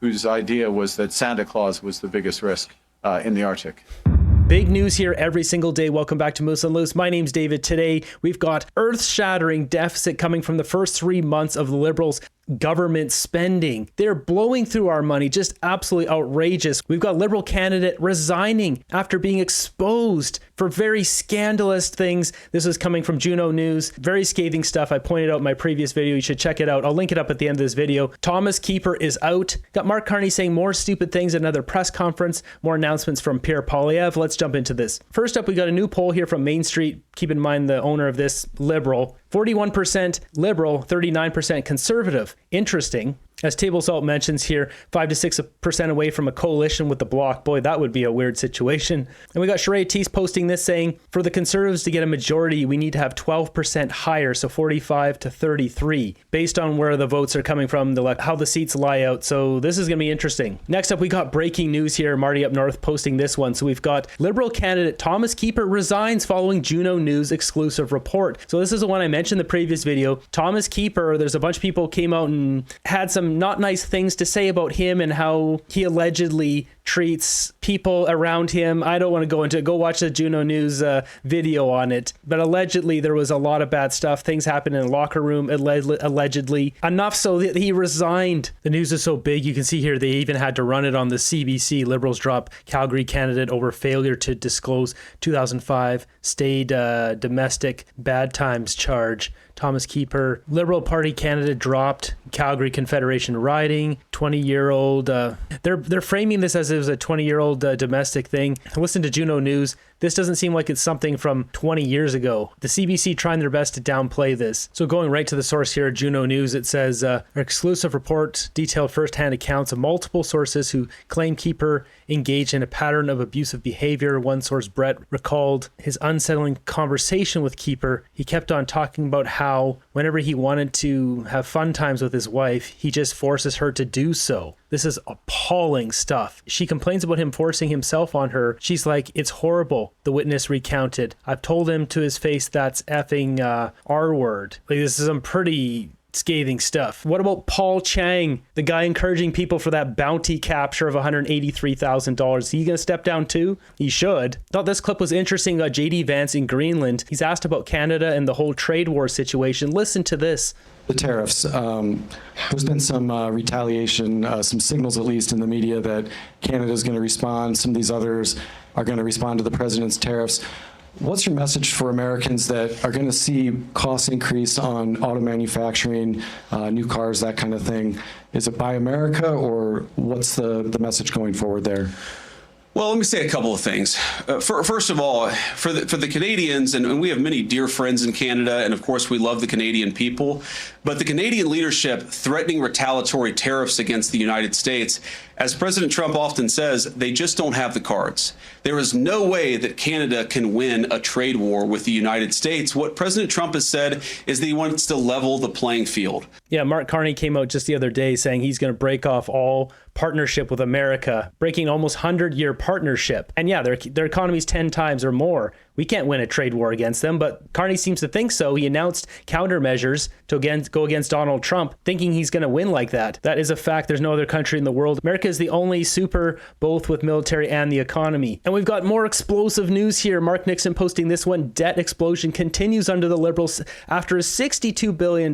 whose idea was that Santa Claus was the biggest risk in the Arctic. Big news here every single day. Welcome back to Moose and Loose. My name's David. Today, we've got earth-shattering deficit coming from the first 3 months of the Liberals' government spending. They're blowing through our money, just absolutely outrageous. We've got Liberal candidate resigning after being exposed for very scandalous things. This is coming from Juno News. Very scathing stuff. I pointed out in my previous video. You should check it out. I'll link it up at the end of this video. Thomas Keeper is out. Got Mark Carney saying more stupid things at another press conference. More announcements from Pierre Poilievre. Let's jump into this. First up, we got a new poll here from Main Street. Keep in mind the owner of this, Liberal. 41% Liberal, 39% Conservative. Interesting. As Table Salt mentions here, 5 to 6% away from a coalition with the Bloc. Boy, that would be a weird situation. And we got Sheree Teese posting this saying, for the Conservatives to get a majority, we need to have 12% higher, so 45 to 33, based on where the votes are coming from, how the seats lie out. So this is going to be interesting. Next up, we got breaking news here. Marty up north posting this one. So we've got Liberal candidate Thomas Keeper resigns following Juno News exclusive report. So this is the one I mentioned in the previous video. Thomas Keeper, there's a bunch of people came out and had some not nice things to say about him and how he allegedly treats people around him. I don't want to go into it. Go watch the Juno News video on it. But allegedly, there was a lot of bad stuff. Things happened in the locker room, allegedly. Enough so that he resigned. The news is so big. You can see here they even had to run it on the CBC. Liberals drop Calgary candidate over failure to disclose 2005 state domestic bad times charge. Thomas Keeper, Liberal Party candidate dropped. Calgary Confederation riding. 20-year-old. They're framing this as it was a 20-year-old domestic thing. Listen to Juno News. This doesn't seem like it's something from 20 years ago. The CBC trying their best to downplay this. So going right to the source here, Juno News, it says, our exclusive report detailed firsthand accounts of multiple sources who claim Keeper engaged in a pattern of abusive behavior. One source, Brett, recalled his unsettling conversation with Keeper. He kept on talking about how whenever he wanted to have fun times with his wife, he just forces her to do so. This is appalling stuff. She complains about him forcing himself on her. She's like, it's horrible, the witness recounted. I've told him to his face that's effing R word. Like, this is some pretty scathing stuff. What about Paul Chang, the guy encouraging people for that bounty capture of $183,000? Is he going to step down too? He should. Thought this clip was interesting. JD Vance in Greenland. He's asked about Canada and the whole trade war situation. Listen to this. The tariffs. There's been some retaliation, some signals at least in the media that Canada is going to respond. Some of these others are going to respond to the president's tariffs. What's your message for Americans that are going to see costs increase on auto manufacturing, new cars, that kind of thing? Is it Buy America, or what's the message going forward there? Well, let me say a couple of things. First of all, for the Canadians, and we have many dear friends in Canada, and of course we love the Canadian people, but the Canadian leadership threatening retaliatory tariffs against the United States, as President Trump often says, they just don't have the cards. There is no way that Canada can win a trade war with the United States. What President Trump has said is that he wants to level the playing field. Yeah, Mark Carney came out just the other day saying he's going to break off all partnership with America, breaking almost 100-year partnership. And yeah, their economy's 10 times or more. We can't win a trade war against them, but Carney seems to think so. He announced countermeasures to go against Donald Trump, thinking he's going to win like that. That is a fact. There's no other country in the world. America is the only super, both with military and the economy. And we've got more explosive news here. Mark Nixon posting this one. Debt explosion continues under the Liberals after a $62 billion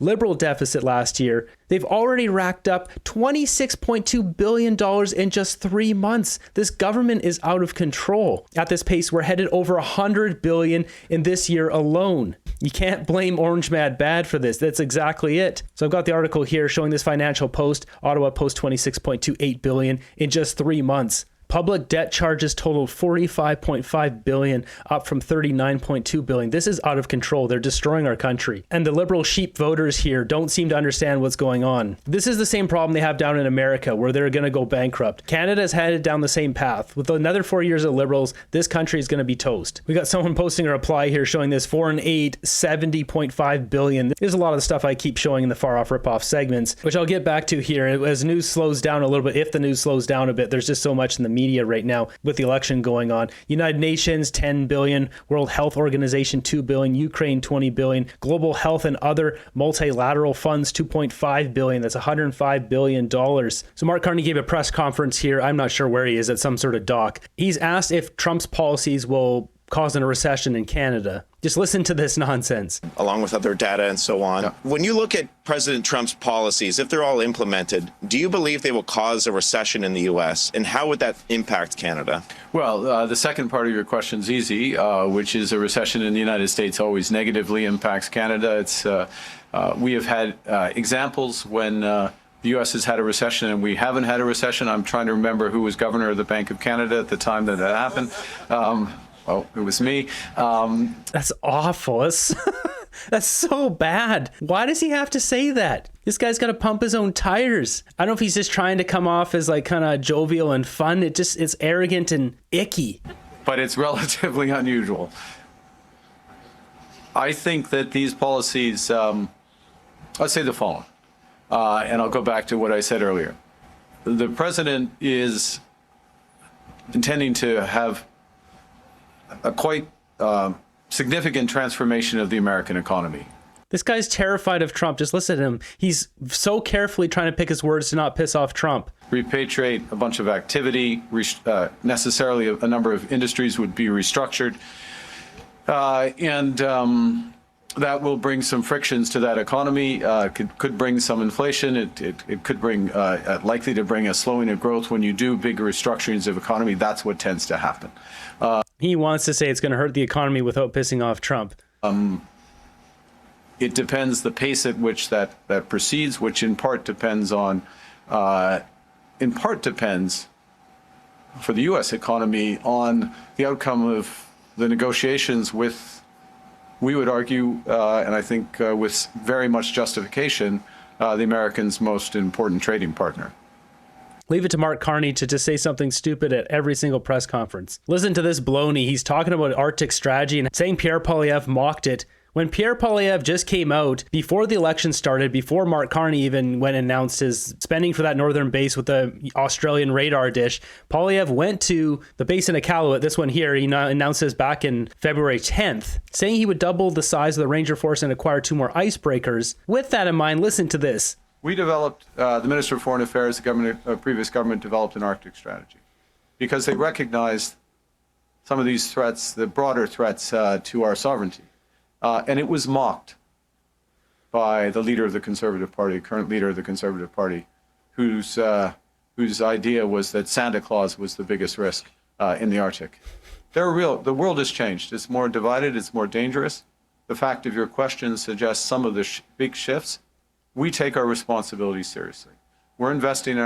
Liberal deficit last year. They've already racked up $26.2 billion in just 3 months. This government is out of control. At this pace, we're headed over $100 billion in this year alone. You can't blame Orange Mad Bad for this. That's exactly it. So I've got the article here showing this Financial Post. Ottawa Post $26.28 billion in just 3 months. Public debt charges totaled $45.5 billion, up from $39.2 billion. This is out of control. They're destroying our country. And the liberal sheep voters here don't seem to understand what's going on. This is the same problem they have down in America, where they're going to go bankrupt. Canada's headed down the same path. With another 4 years of liberals, this country is going to be toast. We got someone posting a reply here showing this foreign aid, $70.5 billion. There's a lot of the stuff I keep showing in the far off ripoff segments, which I'll get back to here. As news slows down a little bit, if the news slows down a bit, there's just so much in the media right now with the election going on. United Nations, 10 billion. World Health Organization, 2 billion. Ukraine, 20 billion. Global Health and other multilateral funds, 2.5 billion. That's $105 billion. So Mark Carney gave a press conference here. I'm not sure where he is, at some sort of dock. He's asked if Trump's policies will cause a recession in Canada. Just listen to this nonsense. Along with other data and so on. Yeah. When you look at President Trump's policies, if they're all implemented, do you believe they will cause a recession in the U.S.? And how would that impact Canada? Well, the second part of your question is easy, which is a recession in the United States always negatively impacts Canada. It's we have had examples when the U.S. has had a recession and we haven't had a recession. I'm trying to remember who was governor of the Bank of Canada at the time that happened. Oh, it was me. That's awful. That's so bad. Why does he have to say that? This guy's got to pump his own tires. I don't know if he's just trying to come off as like kind of jovial and fun. It's arrogant and icky. But it's relatively unusual. I think that these policies, let's say the following, and I'll go back to what I said earlier. The president is intending to have a quite significant transformation of the American economy. This guy's terrified of Trump. Just listen to him. He's so carefully trying to pick his words to not piss off Trump. Repatriate a bunch of activity, necessarily a number of industries would be restructured, and that will bring some frictions to that economy, could bring some inflation. It could bring, likely to bring a slowing of growth. When you do big restructurings of economy, that's what tends to happen. He wants to say it's going to hurt the economy without pissing off Trump. It depends the pace at which that proceeds, which in part depends on, for the U.S. economy on the outcome of the negotiations with, we would argue, and I think with very much justification, the Americans' most important trading partner. Leave it to Mark Carney to just say something stupid at every single press conference. Listen to this baloney. He's talking about Arctic strategy and saying Pierre Poilievre mocked it. When Pierre Poilievre just came out, before the election started, before Mark Carney even went and announced his spending for that northern base with the Australian radar dish, Poilievre went to the base in Iqaluit, this one here, he announced this back in February 10th, saying he would double the size of the Ranger Force and acquire 2 more icebreakers. With that in mind, listen to this. We developed, the Minister of Foreign Affairs, the previous government developed an Arctic strategy because they recognized some of these threats, the broader threats to our sovereignty. And it was mocked by the leader of the Conservative Party, current leader of the Conservative Party, whose idea was that Santa Claus was the biggest risk in the Arctic. The world has changed. It's more divided. It's more dangerous. The fact of your question suggests some of the big shifts. We take our responsibilities seriously. We're investing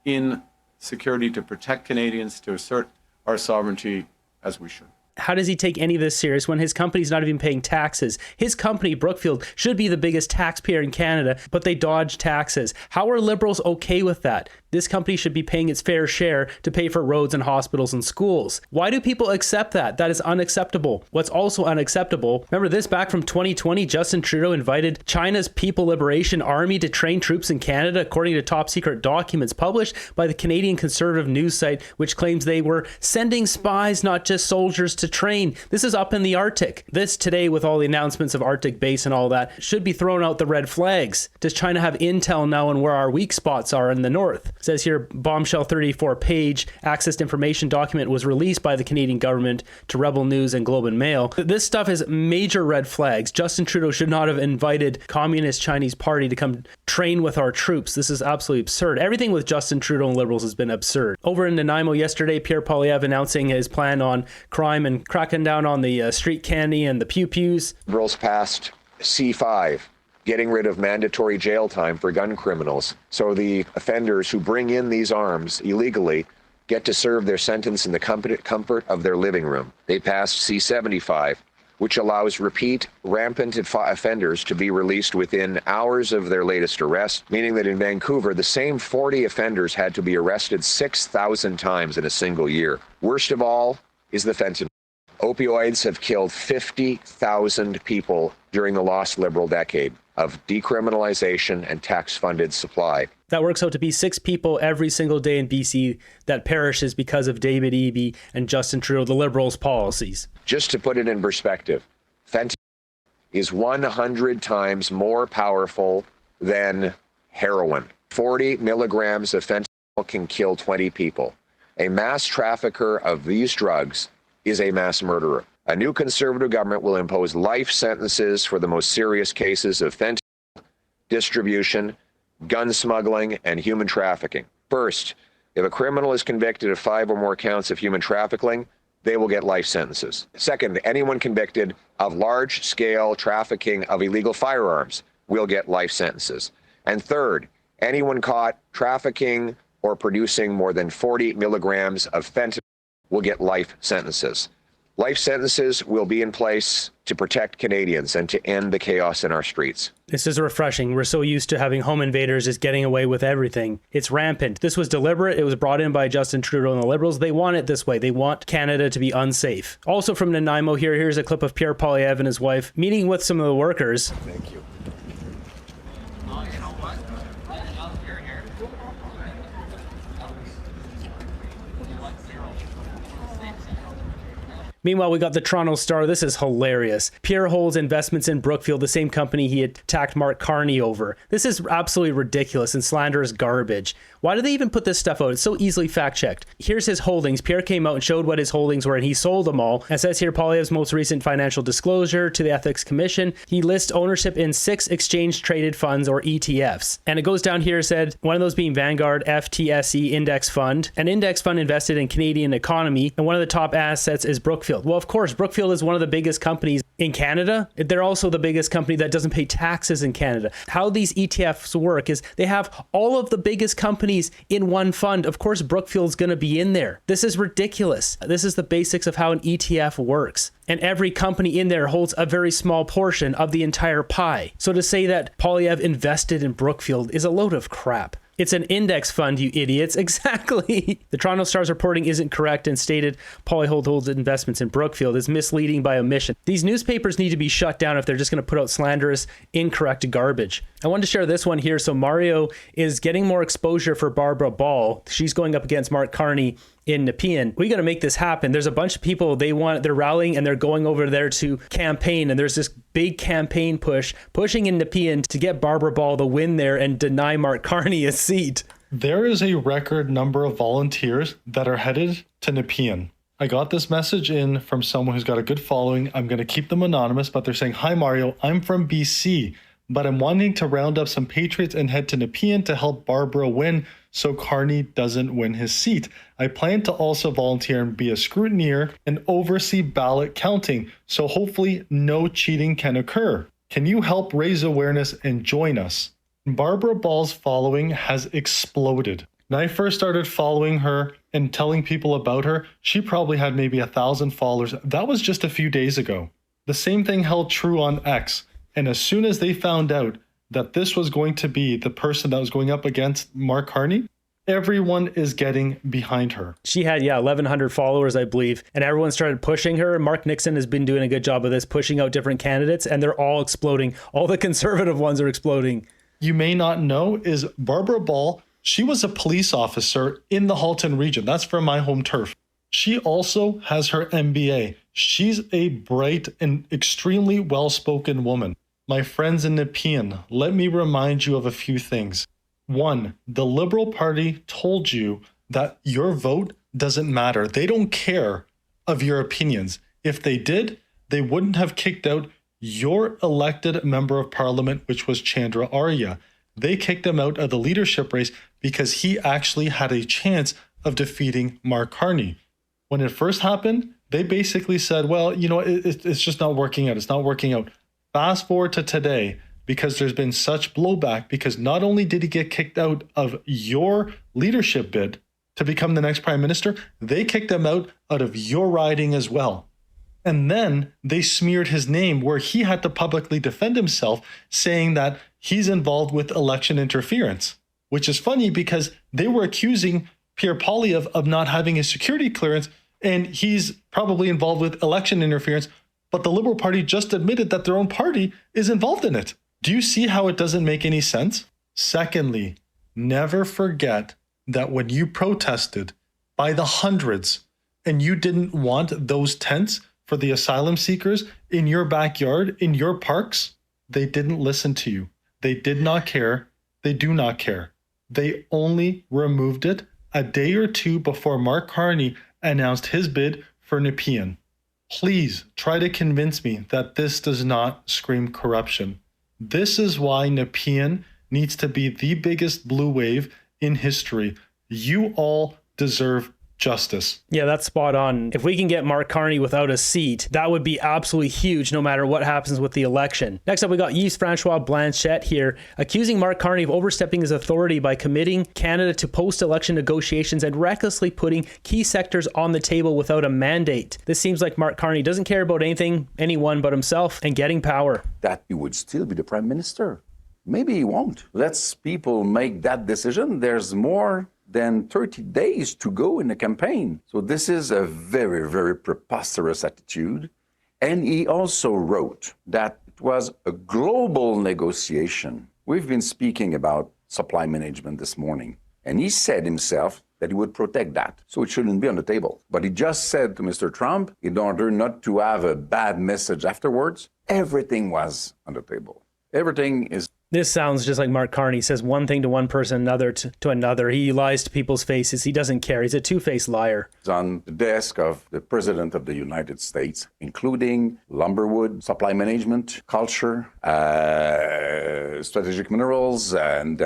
in security to protect Canadians, to assert our sovereignty as we should. How does he take any of this serious when his company's not even paying taxes? His company, Brookfield, should be the biggest taxpayer in Canada, but they dodge taxes. How are Liberals okay with that? This company should be paying its fair share to pay for roads and hospitals and schools. Why do people accept that? That is unacceptable. What's also unacceptable, remember this back from 2020, Justin Trudeau invited China's People Liberation Army to train troops in Canada, according to top secret documents published by the Canadian conservative news site, which claims they were sending spies, not just soldiers, to train. This is up in the Arctic. This today, with all the announcements of Arctic base and all that, should be thrown out the red flags. Does China have intel now on where our weak spots are in the north? It says here, bombshell 34-page accessed information document was released by the Canadian government to Rebel News and Globe and Mail. This stuff is major red flags. Justin Trudeau should not have invited Communist Chinese Party to come train with our troops. This is absolutely absurd. Everything with Justin Trudeau and Liberals has been absurd. Over in Nanaimo yesterday, Pierre Poilievre announcing his plan on crime and cracking down on the street candy and the pew-pews. Liberals passed C5, getting rid of mandatory jail time for gun criminals. So the offenders who bring in these arms illegally get to serve their sentence in the comfort of their living room. They passed C75, which allows repeat rampant offenders to be released within hours of their latest arrest, meaning that in Vancouver, the same 40 offenders had to be arrested 6,000 times in a single year. Worst of all is the fentanyl. Opioids have killed 50,000 people during the lost Liberal decade. of decriminalization and tax-funded supply. That works out to be 6 people every single day in BC that perishes because of David Eby and Justin Trudeau, the Liberals' policies. Just to put it in perspective, fentanyl is 100 times more powerful than heroin. 40 milligrams of fentanyl can kill 20 people. A mass trafficker of these drugs is a mass murderer. A new Conservative government will impose life sentences for the most serious cases of fentanyl distribution, gun smuggling, and human trafficking. First, if a criminal is convicted of 5 or more counts of human trafficking, they will get life sentences. Second, anyone convicted of large-scale trafficking of illegal firearms will get life sentences. And third, anyone caught trafficking or producing more than 40 milligrams of fentanyl will get life sentences. Life sentences will be in place to protect Canadians and to end the chaos in our streets. This is refreshing. We're so used to having home invaders just getting away with everything. It's rampant. This was deliberate. It was brought in by Justin Trudeau and the Liberals. They want it this way. They want Canada to be unsafe. Also from Nanaimo here's a clip of Pierre Poilievre and his wife meeting with some of the workers. Thank you. Meanwhile, we got the Toronto Star. This is hilarious. Pierre holds investments in Brookfield, the same company he attacked Mark Carney over. This is absolutely ridiculous and slanderous garbage. Why do they even put this stuff out? It's so easily fact-checked. Here's his holdings. Pierre came out and showed what his holdings were, and he sold them all. It says here, Poilievre's most recent financial disclosure to the Ethics Commission, he lists ownership in 6 exchange-traded funds, or ETFs. And it goes down here, said, one of those being Vanguard FTSE Index Fund, an index fund invested in Canadian economy, and one of the top assets is Brookfield. Well, of course, Brookfield is one of the biggest companies in Canada. They're also the biggest company that doesn't pay taxes in Canada. How these ETFs work is they have all of the biggest companies in one fund. Of course, Brookfield's going to be in there. This is ridiculous. This is the basics of how an ETF works. And every company in there holds a very small portion of the entire pie. So to say that Poilievre invested in Brookfield is a load of crap. It's an index fund, you idiots. Exactly. The Toronto Star's reporting isn't correct and stated Poilievre holds investments in Brookfield is misleading by omission. These newspapers need to be shut down if they're just going to put out slanderous, incorrect garbage. I wanted to share this one here. So Mario is getting more exposure for Barbara Ball. She's going up against Mark Carney in Nepean. We got to make this happen. There's a bunch of people they're rallying and they're going over there to campaign, and there's this big campaign pushing in Nepean to get Barbara Ball the win there and deny Mark Carney a seat. There is a record number of volunteers that are headed to Nepean. I got this message in from someone who's got a good following. I'm going to keep them anonymous, but they're saying, "Hi Mario, I'm from BC, but I'm wanting to round up some patriots and head to Nepean to help Barbara win so Carney doesn't win his seat. I plan to also volunteer and be a scrutineer and oversee ballot counting, so hopefully no cheating can occur. Can you help raise awareness and join us?" Barbara Ball's following has exploded. When I first started following her and telling people about her, she probably had maybe 1,000 followers. That was just a few days ago. The same thing held true on X. And as soon as they found out that this was going to be the person that was going up against Mark Carney, everyone is getting behind her. She had, 1,100 followers, I believe, and everyone started pushing her. Mark Nixon has been doing a good job of this, pushing out different candidates, and they're all exploding. All the conservative ones are exploding. You may not know is Barbara Ball, she was a police officer in the Halton region. That's from my home turf. She also has her MBA. She's a bright and extremely well-spoken woman. My friends in Nepean, let me remind you of a few things. 1, the Liberal Party told you that your vote doesn't matter. They don't care of your opinions. If they did, they wouldn't have kicked out your elected member of parliament, which was Chandra Arya. They kicked him out of the leadership race because he actually had a chance of defeating Mark Carney. When it first happened, they basically said, well, it's just not working out. It's not working out. Fast forward to today, because there's been such blowback, because not only did he get kicked out of your leadership bid to become the next prime minister, they kicked him out of your riding as well. And then they smeared his name where he had to publicly defend himself, saying that he's involved with election interference, which is funny because they were accusing Pierre Poilievre of not having a security clearance, and he's probably involved with election interference. But the Liberal Party just admitted that their own party is involved in it. Do you see how it doesn't make any sense? Secondly, never forget that when you protested by the hundreds and you didn't want those tents for the asylum seekers in your backyard, in your parks, they didn't listen to you. They did not care. They do not care. They only removed it a day or two before Mark Carney announced his bid for Nepean. Please try to convince me that this does not scream corruption. This is why Nepean needs to be the biggest blue wave in history. You all deserve justice. Yeah, that's spot on. If we can get Mark Carney without a seat, that would be absolutely huge no matter what happens with the election. Next up, we got Yves-Francois Blanchet here, accusing Mark Carney of overstepping his authority by committing Canada to post-election negotiations and recklessly putting key sectors on the table without a mandate. This seems like Mark Carney doesn't care about anyone but himself and getting power. That he would still be the prime minister. Maybe he won't. Let's people make that decision. There's more than 30 days to go in the campaign. So this is a very, very preposterous attitude. And he also wrote that it was a global negotiation. We've been speaking about supply management this morning, and he said himself that he would protect that, so it shouldn't be on the table. But he just said to Mr. Trump, in order not to have a bad message afterwards, everything was on the table. Everything is. This sounds just like Mark Carney. He says one thing to one person, another to another. He lies to people's faces. He doesn't care. He's a two-faced liar. It's on the desk of the President of the United States, including lumberwood, supply management, culture, strategic minerals, and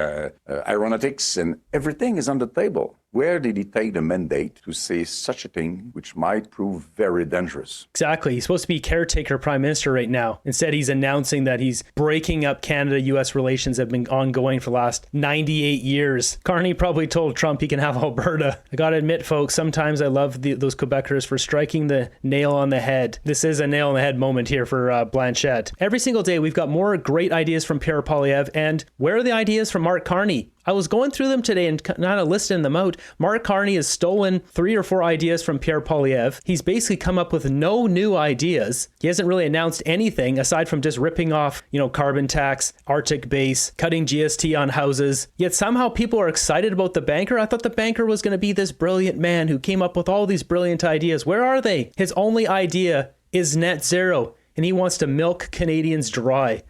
aeronautics, and everything is on the table. Where did he take the mandate to say such a thing, which might prove very dangerous? Exactly. He's supposed to be caretaker prime minister right now. Instead, he's announcing that he's breaking up Canada-U.S. relations that have been ongoing for the last 98 years. Carney probably told Trump he can have Alberta. I gotta admit, folks, sometimes I love those Quebecers for striking the nail on the head. This is a nail on the head moment here for Blanchet. Every single day, we've got more great ideas from Pierre Poilievre, and where are the ideas from Mark Carney? I was going through them today and kind of listing them out. Mark Carney has stolen 3 or 4 ideas from Pierre Poilievre. He's basically come up with no new ideas. He hasn't really announced anything aside from just ripping off, carbon tax, Arctic base, cutting GST on houses. Yet somehow people are excited about the banker. I thought the banker was going to be this brilliant man who came up with all these brilliant ideas. Where are they? His only idea is net zero, and he wants to milk Canadians dry.